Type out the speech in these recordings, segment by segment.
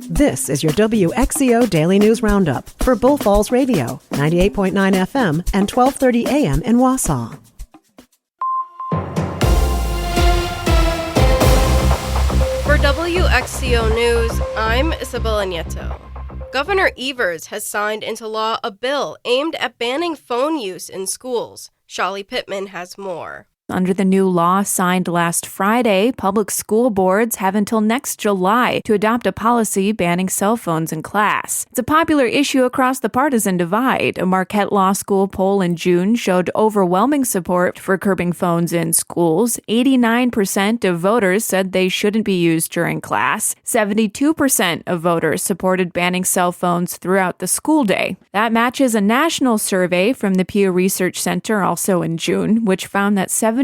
This is your WXCO Daily News Roundup for Bull Falls Radio, 98.9 FM and 1230 AM in Wausau. For WXCO News, I'm Isabella Nieto. Governor Evers has signed into law a bill aimed at banning phone use in schools. Shali Pittman has more. Under the new law signed last Friday, public school boards have until next July to adopt a policy banning cell phones in class. It's a popular issue across the partisan divide. A Marquette Law School poll in June showed overwhelming support for curbing phones in schools. 89% of voters said they shouldn't be used during class. 72% of voters supported banning cell phones throughout the school day. That matches a national survey from the Pew Research Center also in June, which found that 74%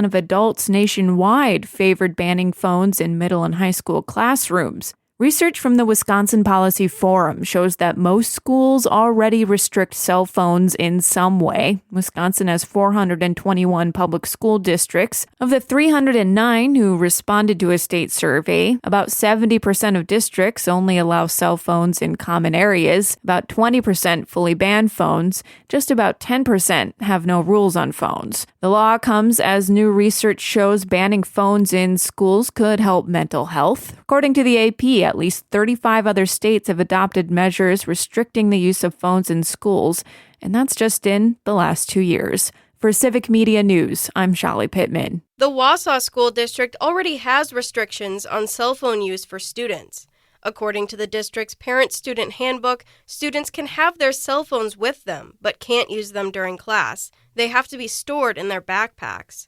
of adults nationwide favored banning phones in middle and high school classrooms. Research from the Wisconsin Policy Forum shows that most schools already restrict cell phones in some way. Wisconsin has 421 public school districts. Of the 309 who responded to a state survey, about 70% of districts only allow cell phones in common areas. About 20% fully ban phones. Just about 10% have no rules on phones. The law comes as new research shows banning phones in schools could help mental health. According to the AP, at least 35 other states have adopted measures restricting the use of phones in schools, and that's just in the last 2 years. For Civic Media News, I'm Shali Pittman. The Wausau School District already has restrictions on cell phone use for students. According to the district's parent-student handbook, students can have their cell phones with them, but can't use them during class. They have to be stored in their backpacks.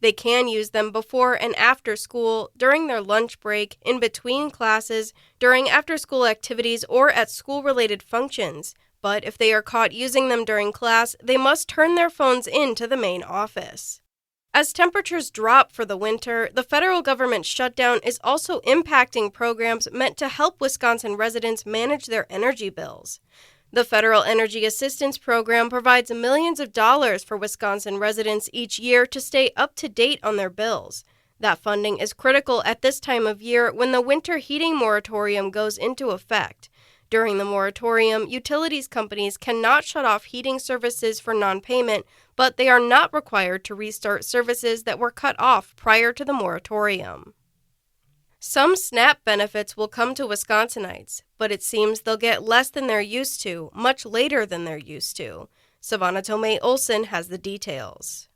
They can use them before and after school, during their lunch break, in between classes, during after-school activities, or at school-related functions. But if they are caught using them during class, they must turn their phones in to the main office. As temperatures drop for the winter, the federal government shutdown is also impacting programs meant to help Wisconsin residents manage their energy bills. The Federal Energy Assistance Program provides millions of dollars for Wisconsin residents each year to stay up to date on their bills. That funding is critical at this time of year when the winter heating moratorium goes into effect. During the moratorium, utilities companies cannot shut off heating services for non-payment, but they are not required to restart services that were cut off prior to the moratorium. Some SNAP benefits will come to Wisconsinites, but it seems they'll get less than they're used to, much later than they're used to. Savannah Tomei-Olson has the details.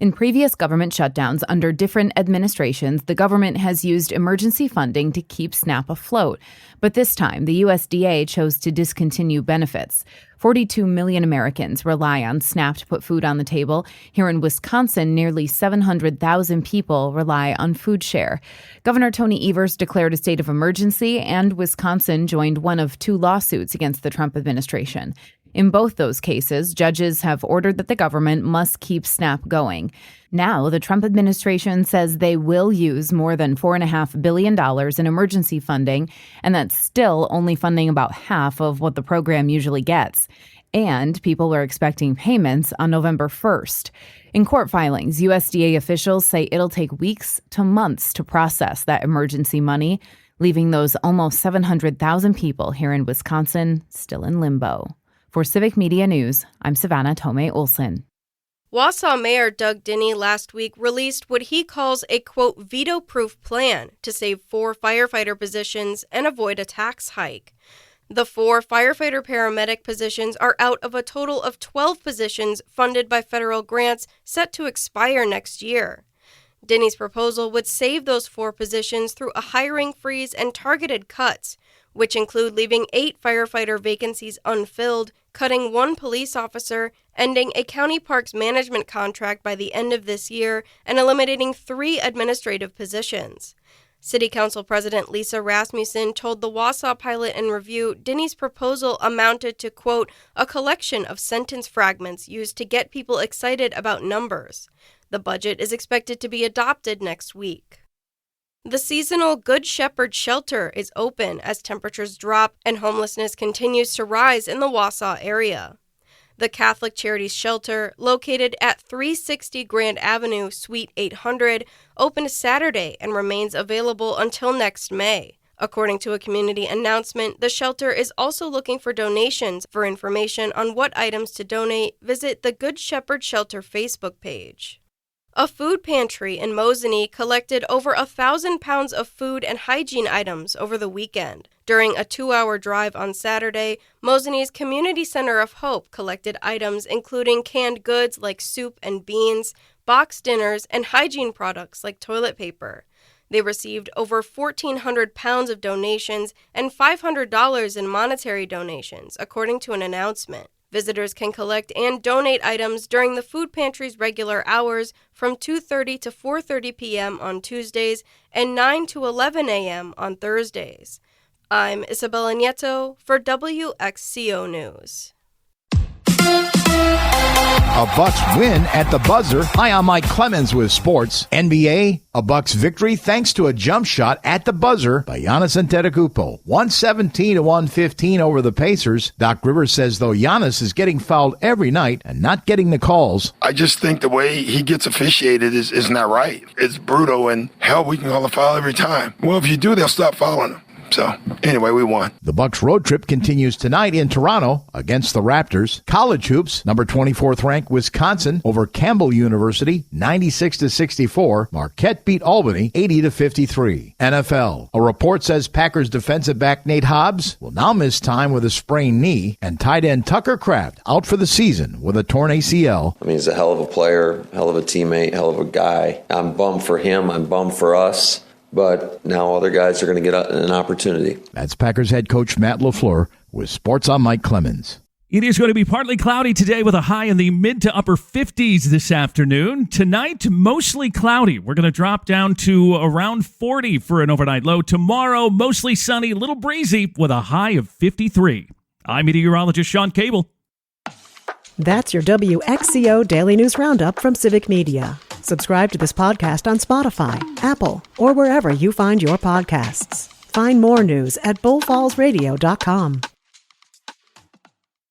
In previous government shutdowns under different administrations, the government has used emergency funding to keep SNAP afloat. But this time, the USDA chose to discontinue benefits. 42 million Americans rely on SNAP to put food on the table. Here in Wisconsin, nearly 700,000 people rely on food share. Governor Tony Evers declared a state of emergency, and Wisconsin joined one of 2 lawsuits against the Trump administration. In both those cases, judges have ordered that the government must keep SNAP going. Now, the Trump administration says they will use more than $4.5 billion in emergency funding, and that's still only funding about half of what the program usually gets. And people are expecting payments on November 1st. In court filings, USDA officials say it'll take weeks to months to process that emergency money, leaving those almost 700,000 people here in Wisconsin still in limbo. For Civic Media News, I'm Savannah Tomei-Olson. Wausau Mayor Doug Dinney last week released what he calls a, quote, veto-proof plan to save 4 firefighter positions and avoid a tax hike. The 4 firefighter-paramedic positions are out of a total of 12 positions funded by federal grants set to expire next year. Dinney's proposal would save those 4 positions through a hiring freeze and targeted cuts, which include leaving 8 firefighter vacancies unfilled, cutting 1 police officer, ending a county parks management contract by the end of this year, and eliminating 3 administrative positions. City Council President Lisa Rasmussen told the Wausau Pilot and Review Dinney's proposal amounted to, quote, a collection of sentence fragments used to get people excited about numbers. The budget is expected to be adopted next week. The seasonal Good Shepherd shelter is open as temperatures drop and homelessness continues to rise in the Wausau area. The Catholic Charities Shelter, located at 360 Grand Avenue, Suite 800, opened Saturday and remains available until next May. According to a community announcement, the shelter is also looking for donations. For information on what items to donate, visit the Good Shepherd Shelter Facebook page. A food pantry in Mosinee collected over 1,000 pounds of food and hygiene items over the weekend. During a 2-hour drive on Saturday, Mosinee's Community Center of Hope collected items including canned goods like soup and beans, boxed dinners, and hygiene products like toilet paper. They received over 1,400 pounds of donations and $500 in monetary donations, according to an announcement. Visitors can collect and donate items during the food pantry's regular hours from 2:30 to 4:30 p.m. on Tuesdays and 9 to 11 a.m. on Thursdays. I'm Isabella Nieto for WXCO News. A Bucks win at the buzzer. Hi, I'm Mike Clemens with sports. NBA, a Bucks victory thanks to a jump shot at the buzzer by Giannis Antetokounmpo. 117-115 over the Pacers. Doc Rivers says, though, Giannis is getting fouled every night and not getting the calls. I just think the way he gets officiated is not right. It's brutal, and hell, we can call a foul every time. Well, if you do, they'll stop fouling him. So, anyway, we won. The Bucks road trip continues tonight in Toronto against the Raptors. College hoops, number 24th ranked Wisconsin over Campbell University, 96-64. Marquette beat Albany, 80-53. NFL, a report says Packers defensive back Nate Hobbs will now miss time with a sprained knee, and tight end Tucker Kraft out for the season with a torn ACL. I mean, he's a hell of a player, hell of a teammate, hell of a guy. I'm bummed for him. I'm bummed for us. But now other guys are going to get an opportunity. That's Packers head coach Matt LaFleur with Sports on Mike Clemens. It is going to be partly cloudy today with a high in the mid to upper 50s this afternoon. Tonight, mostly cloudy. We're going to drop down to around 40 for an overnight low. Tomorrow, mostly sunny, a little breezy with a high of 53. I'm meteorologist Sean Cable. That's your WXCO Daily News Roundup from Civic Media. Subscribe to this podcast on Spotify, Apple, or wherever you find your podcasts. Find more news at bullfallsradio.com.